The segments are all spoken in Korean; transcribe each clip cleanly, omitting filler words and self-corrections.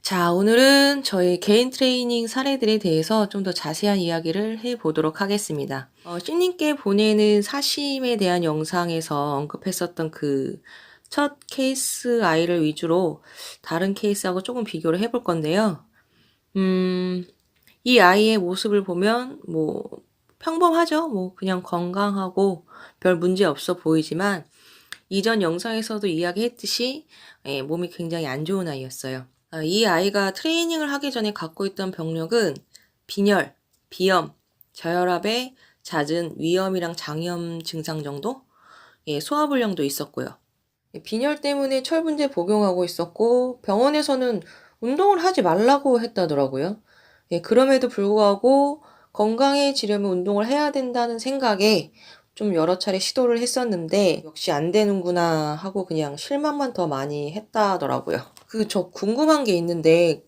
자, 오늘은 저희 개인 트레이닝 사례들에 대해서 좀 더 자세한 이야기를 해 보도록 하겠습니다. 님 보내는 사심에 대한 영상에서 언급했었던 그 첫 케이스 아이를 위주로 다른 케이스하고 조금 비교를 해볼 건데요. 음, 이 아이의 모습을 보면 뭐 평범하죠. 뭐 그냥 건강하고 별 문제 없어 보이지만 이전 영상에서도 이야기했듯이 몸이 굉장히 안 좋은 아이였어요. 이 아이가 트레이닝을 하기 전에 갖고 있던 병력은 빈혈, 비염, 저혈압에 잦은 위염이랑 장염 증상 정도? 소화불량도 있었고요. 빈혈 때문에 철분제 복용하고 있었고 병원에서는 운동을 하지 말라고 했다더라고요. 그럼에도 불구하고 건강해지려면 운동을 해야 된다는 생각에 좀 여러 차례 시도를 했었는데 역시 안 되는구나 하고 그냥 실망만 더 많이 했다더라고요. 저 궁금한 게 있는데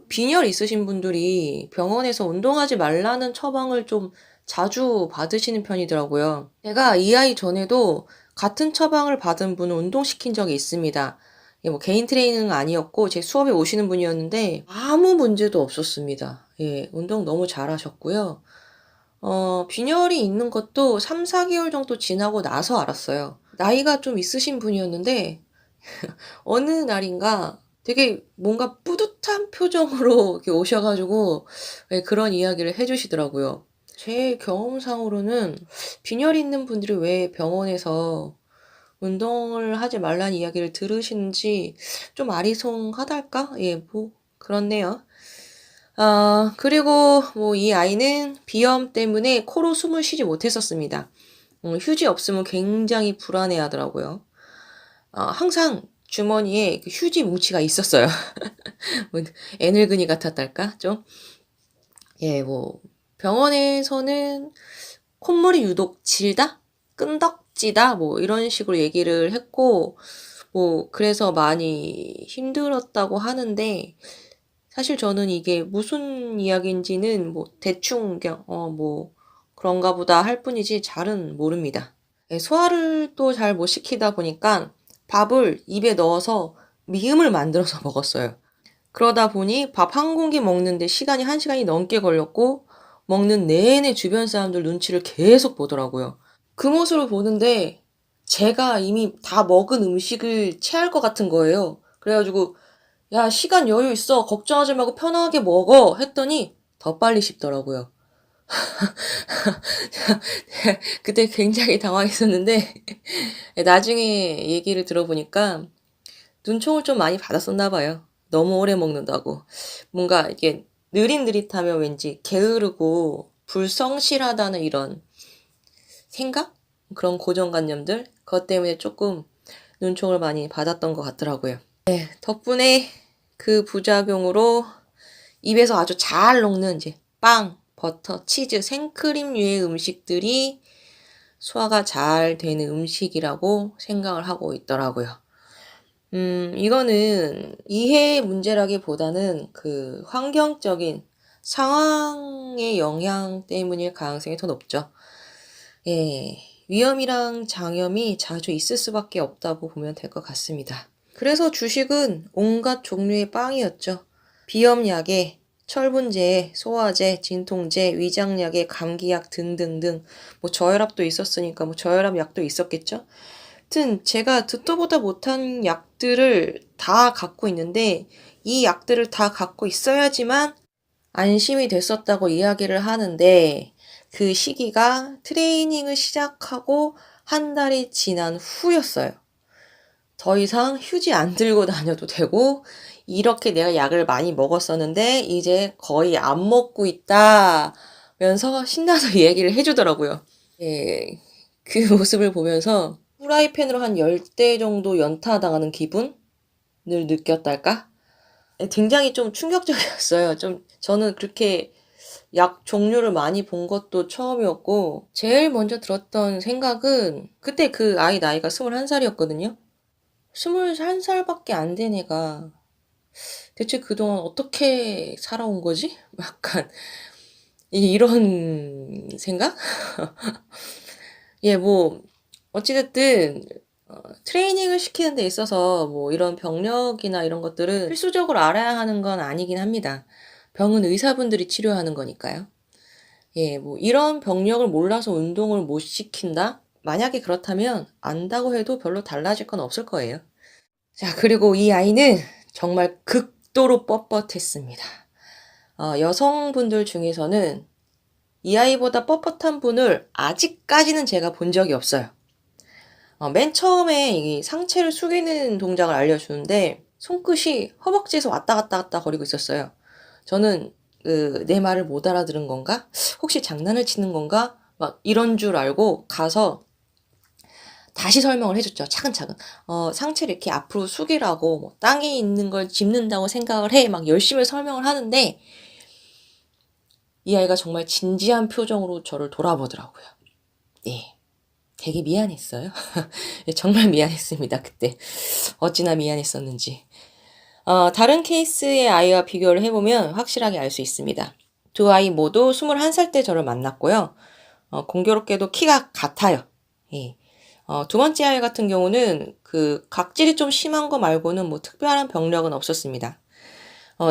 빈혈 있으신 분들이 병원에서 운동하지 말라는 처방을 좀 자주 받으시는 편이더라고요. 제가 이 아이 전에도 같은 처방을 받은 분을 운동시킨 적이 있습니다. 뭐 개인 트레이닝은 아니었고 제 수업에 오시는 분이었는데 아무 문제도 없었습니다. 운동 너무 잘하셨고요. 빈혈이 있는 것도 3, 4개월 정도 지나고 나서 알았어요. 나이가 좀 있으신 분이었는데 어느 날인가 되게 뭔가 뿌듯한 표정으로 이렇게 오셔가지고 그런 이야기를 해주시더라고요. 제 경험상으로는 빈혈 있는 분들이 왜 병원에서 운동을 하지 말라는 이야기를 들으시는지 좀 아리송하달까? 뭐 그렇네요. 그리고 뭐 이 아이는 비염 때문에 코로 숨을 쉬지 못했었습니다. 휴지 없으면 굉장히 불안해 하더라고요. 항상 주머니에 그 휴지 뭉치가 있었어요. 뭐 애늙은이 같았달까? 좀? 뭐 병원에서는 콧물이 유독 질다? 끈덕지다? 뭐 이런 식으로 얘기를 했고 뭐 그래서 많이 힘들었다고 하는데 사실 저는 이게 무슨 이야기인지는 뭐 대충 그냥 뭐 그런가 보다 할 뿐이지 잘은 모릅니다. 소화를 또 잘 못 시키다 보니까 밥을 입에 넣어서 미음을 만들어서 먹었어요. 그러다 보니 밥 한 공기 먹는데 시간이 1시간이 넘게 걸렸고 먹는 내내 주변 사람들 눈치를 계속 보더라고요. 그 모습을 보는데 제가 이미 다 먹은 음식을 체할 것 같은 거예요. 그래가지고 야, 시간 여유 있어. 걱정하지 말고 편하게 먹어. 했더니 더 빨리 씹더라고요. 그때 굉장히 당황했었는데 나중에 얘기를 들어보니까 눈총을 좀 많이 받았었나 봐요. 너무 오래 먹는다고. 뭔가 이게 느릿느릿하면 왠지 게으르고 불성실하다는 이런 생각? 그런 고정관념들? 그것 때문에 조금 눈총을 많이 받았던 것 같더라고요. 덕분에 그 부작용으로 입에서 아주 잘 녹는 이제 빵, 버터, 치즈, 생크림류의 음식들이 소화가 잘 되는 음식이라고 생각을 하고 있더라고요. 이거는 이해 문제라기보다는 그 환경적인 상황의 영향 때문일 가능성이 더 높죠. 위염이랑 장염이 자주 있을 수밖에 없다고 보면 될 것 같습니다. 그래서 주식은 온갖 종류의 빵이었죠. 비염약에 철분제, 소화제, 진통제, 위장약에 감기약 등등등 뭐 저혈압도 있었으니까 뭐 저혈압 약도 있었겠죠. 하여튼 제가 듣도 보다 못한 약들을 다 갖고 있는데 이 약들을 다 갖고 있어야지만 안심이 됐었다고 이야기를 하는데 그 시기가 트레이닝을 시작하고 한 달이 지난 후였어요. 더 이상 휴지 안 들고 다녀도 되고 이렇게 내가 약을 많이 먹었었는데 이제 거의 안 먹고 있다면서 신나서 얘기를 해주더라고요. 그 모습을 보면서 프라이팬으로 한 10대 정도 연타당하는 기분을 느꼈달까? 굉장히 좀 충격적이었어요. 저는 그렇게 약 종류를 많이 본 것도 처음이었고, 제일 먼저 들었던 생각은, 그때 그 아이 나이가 21살이었거든요? 21살밖에 안 된 애가 대체 그동안 어떻게 살아온 거지? 약간, 이런 생각? 뭐, 어찌됐든, 트레이닝을 시키는 데 있어서 뭐 이런 병력이나 이런 것들은 필수적으로 알아야 하는 건 아니긴 합니다. 병은 의사분들이 치료하는 거니까요. 예, 뭐 이런 병력을 몰라서 운동을 못 시킨다? 만약에 그렇다면 안다고 해도 별로 달라질 건 없을 거예요. 자, 그리고 이 아이는 정말 극도로 뻣뻣했습니다. 여성분들 중에서는 이 아이보다 뻣뻣한 분을 아직까지는 제가 본 적이 없어요. 맨 처음에 이 상체를 숙이는 동작을 알려주는데 손끝이 허벅지에서 왔다 갔다 갔다 거리고 있었어요. 저는 내 말을 못 알아들은 건가? 혹시 장난을 치는 건가? 막 이런 줄 알고 가서 다시 설명을 해줬죠. 차근차근. 상체를 이렇게 앞으로 숙이라고 뭐 땅에 있는 걸 짚는다고 생각을 해. 막 열심히 설명을 하는데 이 아이가 정말 진지한 표정으로 저를 돌아보더라고요. 예. 되게 미안했어요. 정말 미안했습니다. 그때. 어찌나 미안했었는지. 다른 케이스의 아이와 비교를 해보면 확실하게 알 수 있습니다. 두 아이 모두 21살 때 저를 만났고요. 공교롭게도 키가 같아요. 예. 두 번째 아이 같은 경우는 그 각질이 좀 심한 거 말고는 뭐 특별한 병력은 없었습니다.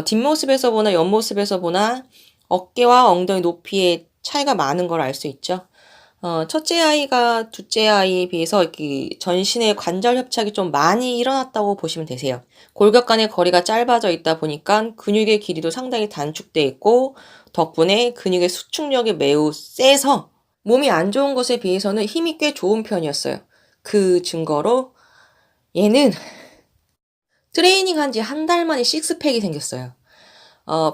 뒷모습에서 보나 옆모습에서 보나 어깨와 엉덩이 높이의 차이가 많은 걸 알 수 있죠. 첫째 아이가 둘째 아이에 비해서 전신의 관절 협착이 좀 많이 일어났다고 보시면 되세요. 골격 간의 거리가 짧아져 있다 보니까 근육의 길이도 상당히 단축돼 있고 덕분에 근육의 수축력이 매우 세서 몸이 안 좋은 것에 비해서는 힘이 꽤 좋은 편이었어요. 그 증거로 얘는 트레이닝 한 지 한 달 만에 식스팩이 생겼어요.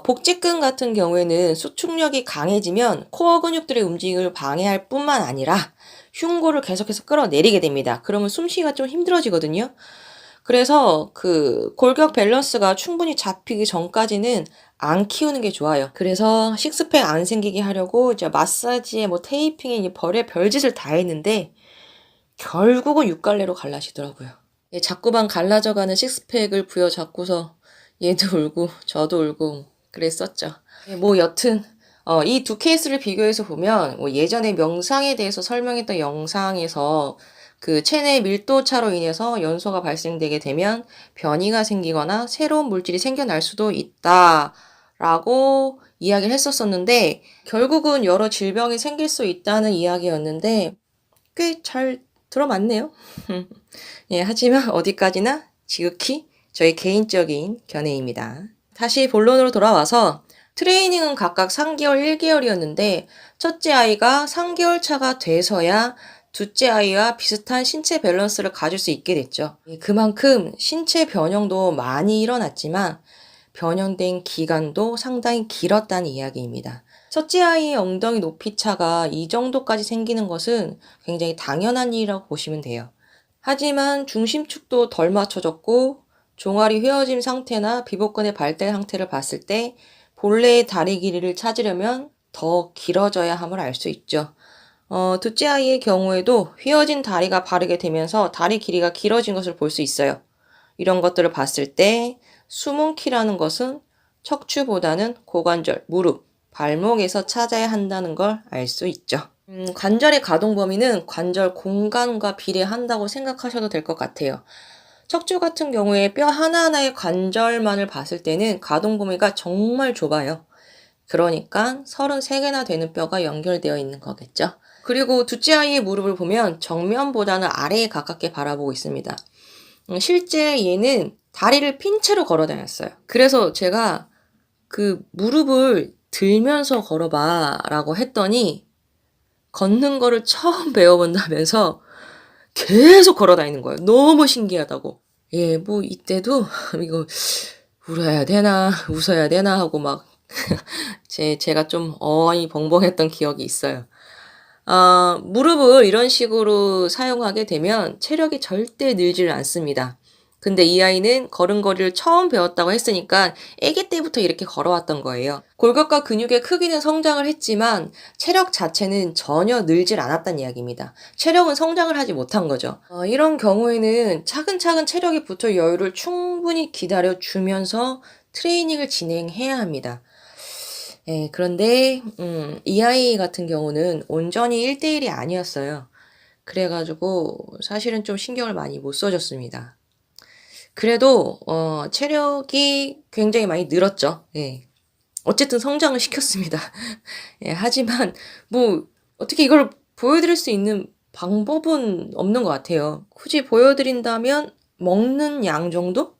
복직근 같은 경우에는 수축력이 강해지면 코어 근육들의 움직임을 방해할 뿐만 아니라 흉골을 계속해서 끌어내리게 됩니다. 그러면 숨쉬기가 좀 힘들어지거든요. 그래서 그 골격 밸런스가 충분히 잡히기 전까지는 안 키우는 게 좋아요. 그래서 식스팩 안 생기게 하려고 이제 마사지에 뭐 테이핑에 별의 별짓을 다 했는데 결국은 육갈래로 갈라지더라고요. 자꾸만 갈라져가는 식스팩을 부여잡고서 얘도 울고 저도 울고 그랬었죠. 뭐 여튼 이 두 케이스를 비교해서 보면 뭐 예전에 명상에 대해서 설명했던 영상에서 그 체내 밀도 차로 인해서 연소가 발생되게 되면 변이가 생기거나 새로운 물질이 생겨날 수도 있다라고 이야기를 했었었는데 결국은 여러 질병이 생길 수 있다는 이야기였는데 꽤 잘 들어맞네요. 예, 하지만 어디까지나 지극히 저의 개인적인 견해입니다. 다시 본론으로 돌아와서 트레이닝은 각각 3개월, 1개월이었는데 첫째 아이가 3개월 차가 돼서야 둘째 아이와 비슷한 신체 밸런스를 가질 수 있게 됐죠. 그만큼 신체 변형도 많이 일어났지만 변형된 기간도 상당히 길었다는 이야기입니다. 첫째 아이의 엉덩이 높이 차가 이 정도까지 생기는 것은 굉장히 당연한 일이라고 보시면 돼요. 하지만 중심축도 덜 맞춰졌고 종아리 휘어짐 상태나 비복근의 발달 상태를 봤을 때 본래의 다리 길이를 찾으려면 더 길어져야 함을 알 수 있죠. 둘째 아이의 경우에도 휘어진 다리가 바르게 되면서 다리 길이가 길어진 것을 볼 수 있어요. 이런 것들을 봤을 때 숨은 키라는 것은 척추보다는 고관절, 무릎, 발목에서 찾아야 한다는 걸 알 수 있죠. 관절의 가동 범위는 관절 공간과 비례한다고 생각하셔도 될 것 같아요. 척추 같은 경우에 뼈 하나하나의 관절만을 봤을 때는 가동 범위가 정말 좁아요. 그러니까 33개나 되는 뼈가 연결되어 있는 거겠죠. 그리고 둘째 아이의 무릎을 보면 정면보다는 아래에 가깝게 바라보고 있습니다. 실제 얘는 다리를 핀 채로 걸어 다녔어요. 그래서 제가 그 무릎을 들면서 걸어봐 라고 했더니 걷는 거를 처음 배워본다면서 계속 걸어 다니는 거예요. 너무 신기하다고. 예, 뭐 이때도 이거 울어야 되나 웃어야 되나 하고 막 제가 좀 어안이 벙벙했던 기억이 있어요. 무릎을 이런 식으로 사용하게 되면 체력이 절대 늘지를 않습니다. 근데 이 아이는 걸음걸이를 처음 배웠다고 했으니까 아기 때부터 이렇게 걸어왔던 거예요. 골격과 근육의 크기는 성장을 했지만 체력 자체는 전혀 늘질 않았다는 이야기입니다. 체력은 성장을 하지 못한 거죠. 이런 경우에는 차근차근 체력이 붙을 여유를 충분히 기다려주면서 트레이닝을 진행해야 합니다. 그런데 이 아이 같은 경우는 온전히 1대1이 아니었어요. 그래가지고 사실은 좀 신경을 많이 못 써줬습니다. 그래도 체력이 굉장히 많이 늘었죠. 예. 어쨌든 성장을 시켰습니다. 예, 하지만 뭐 어떻게 이걸 보여드릴 수 있는 방법은 없는 것 같아요. 굳이 보여드린다면 먹는 양 정도?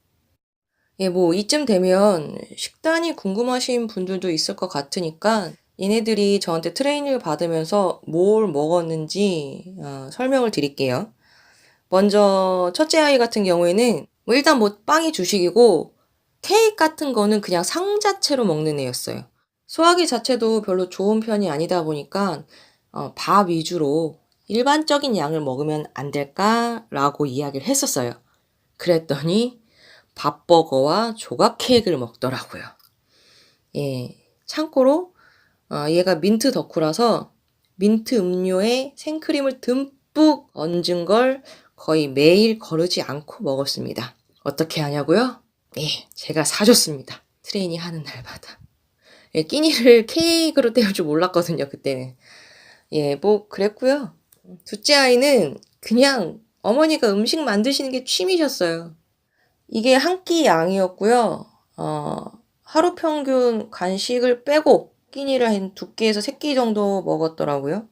예, 뭐 이쯤 되면 식단이 궁금하신 분들도 있을 것 같으니까 얘네들이 저한테 트레이닝을 받으면서 뭘 먹었는지 설명을 드릴게요. 먼저 첫째 아이 같은 경우에는 뭐 일단 뭐 빵이 주식이고 케이크 같은 거는 그냥 상 자체로 먹는 애였어요. 소화기 자체도 별로 좋은 편이 아니다 보니까 밥 위주로 일반적인 양을 먹으면 안 될까라고 이야기를 했었어요. 그랬더니 밥버거와 조각 케이크를 먹더라고요. 예, 참고로 얘가 민트 덕후라서 민트 음료에 생크림을 듬뿍 얹은 걸 거의 매일 거르지 않고 먹었습니다. 어떻게 하냐고요? 예, 제가 사줬습니다. 트레이닝 하는 날마다. 예, 끼니를 케이크로 때울 줄 몰랐거든요, 그때는. 예, 뭐 그랬고요. 둘째 아이는 그냥 어머니가 음식 만드시는 게 취미셨어요. 이게 한 끼 양이었고요. 하루 평균 간식을 빼고 끼니를 한 2끼에서 3끼 정도 먹었더라고요.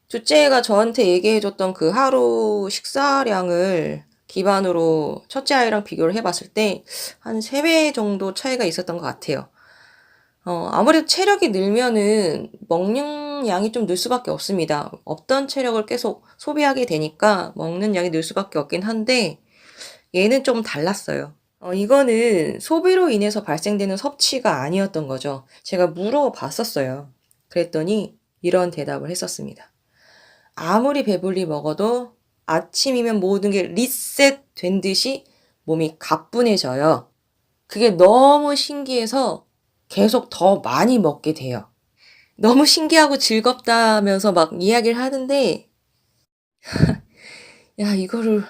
둘째가 저한테 얘기해줬던 그 하루 식사량을 기반으로 첫째 아이랑 비교를 해봤을 때 한 3배 정도 차이가 있었던 것 같아요. 아무래도 체력이 늘면은 먹는 양이 좀 늘 수밖에 없습니다. 없던 체력을 계속 소비하게 되니까 먹는 양이 늘 수밖에 없긴 한데 얘는 좀 달랐어요. 이거는 소비로 인해서 발생되는 섭취가 아니었던 거죠. 제가 물어봤었어요. 그랬더니 이런 대답을 했었습니다. 아무리 배불리 먹어도 아침이면 모든 게 리셋 된 듯이 몸이 가뿐해져요. 그게 너무 신기해서 계속 더 많이 먹게 돼요. 너무 신기하고 즐겁다면서 막 이야기를 하는데, 야, 이거를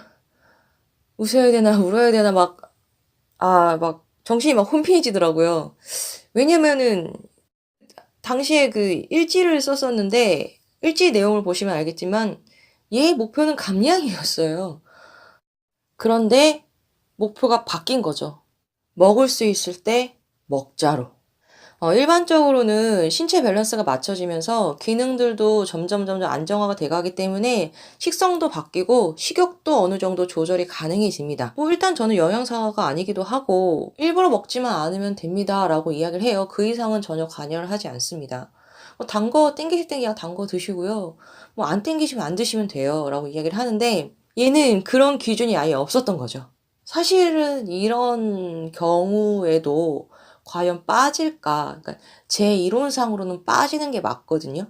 웃어야 되나 울어야 되나 막 정신이 막 혼미해지더라고요. 왜냐면은 당시에 그 일지를 썼었는데 일지 내용을 보시면 알겠지만 얘의 목표는 감량이었어요. 그런데 목표가 바뀐 거죠. 먹을 수 있을 때 먹자로. 일반적으로는 신체 밸런스가 맞춰지면서 기능들도 점점 안정화가 돼가기 때문에 식성도 바뀌고 식욕도 어느 정도 조절이 가능해집니다. 뭐 일단 저는 영양사가 아니기도 하고 일부러 먹지만 않으면 됩니다 라고 이야기를 해요. 그 이상은 전혀 관여를 하지 않습니다. 단 거 땡기실 때 그냥 단 거 드시고요. 뭐 안 땡기시면 안 드시면 돼요 라고 이야기를 하는데 얘는 그런 기준이 아예 없었던 거죠. 사실은 이런 경우에도 과연 빠질까? 그러니까 제 이론상으로는 빠지는 게 맞거든요.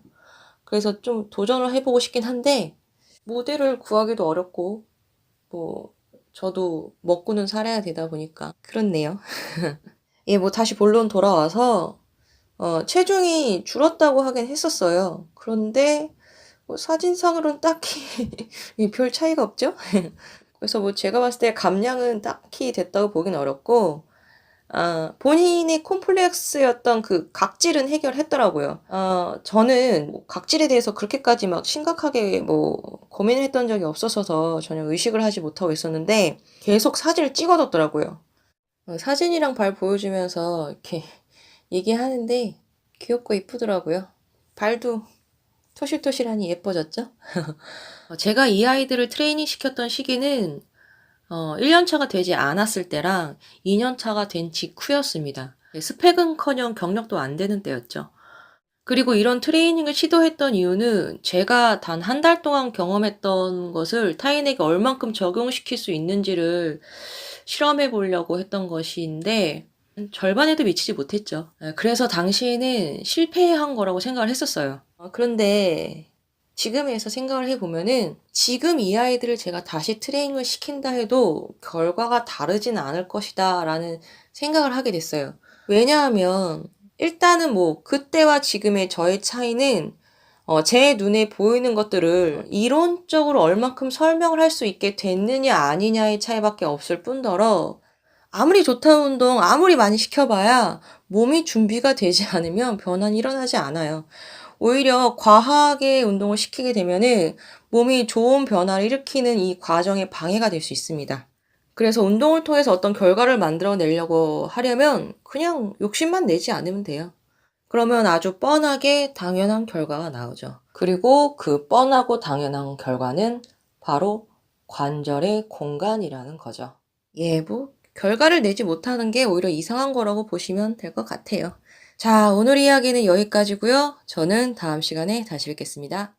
그래서 좀 도전을 해보고 싶긴 한데 모델을 구하기도 어렵고 뭐 저도 먹고는 살아야 되다 보니까 그렇네요. 예, 뭐 다시 본론 돌아와서 체중이 줄었다고 하긴 했었어요. 그런데 뭐 사진상으로는 딱히 별 차이가 없죠? 그래서 뭐 제가 봤을 때 감량은 딱히 됐다고 보긴 어렵고 본인의 콤플렉스였던 그 각질은 해결했더라고요. 저는 뭐 각질에 대해서 그렇게까지 막 심각하게 뭐 고민을 했던 적이 없어서 전혀 의식을 하지 못하고 있었는데 계속 사진을 찍어뒀더라고요. 사진이랑 발 보여주면서 이렇게 얘기하는데 귀엽고 이쁘더라고요. 발도 토실토실하니 예뻐졌죠? 제가 이 아이들을 트레이닝 시켰던 시기는 1년 차가 되지 않았을 때랑 2년 차가 된 직후였습니다. 스펙은커녕 경력도 안 되는 때였죠. 그리고 이런 트레이닝을 시도했던 이유는 제가 단 한 달 동안 경험했던 것을 타인에게 얼만큼 적용시킬 수 있는지를 실험해 보려고 했던 것인데 절반에도 미치지 못했죠. 그래서 당시에는 실패한 거라고 생각을 했었어요. 그런데 지금에서 생각을 해보면은 지금 이 아이들을 제가 다시 트레이닝을 시킨다 해도 결과가 다르진 않을 것이다 라는 생각을 하게 됐어요. 왜냐하면 일단은 뭐 그때와 지금의 저의 차이는 제 눈에 보이는 것들을 이론적으로 얼만큼 설명을 할 수 있게 됐느냐 아니냐의 차이밖에 없을 뿐더러 아무리 좋다는 운동 아무리 많이 시켜봐야 몸이 준비가 되지 않으면 변화는 일어나지 않아요. 오히려 과하게 운동을 시키게 되면은 몸이 좋은 변화를 일으키는 이 과정에 방해가 될 수 있습니다. 그래서 운동을 통해서 어떤 결과를 만들어 내려고 하려면 그냥 욕심만 내지 않으면 돼요. 그러면 아주 뻔하게 당연한 결과가 나오죠. 그리고 그 뻔하고 당연한 결과는 바로 관절의 공간이라는 거죠. 예, 뭐 결과를 내지 못하는 게 오히려 이상한 거라고 보시면 될 것 같아요. 자, 오늘 이야기는 여기까지고요. 저는 다음 시간에 다시 뵙겠습니다.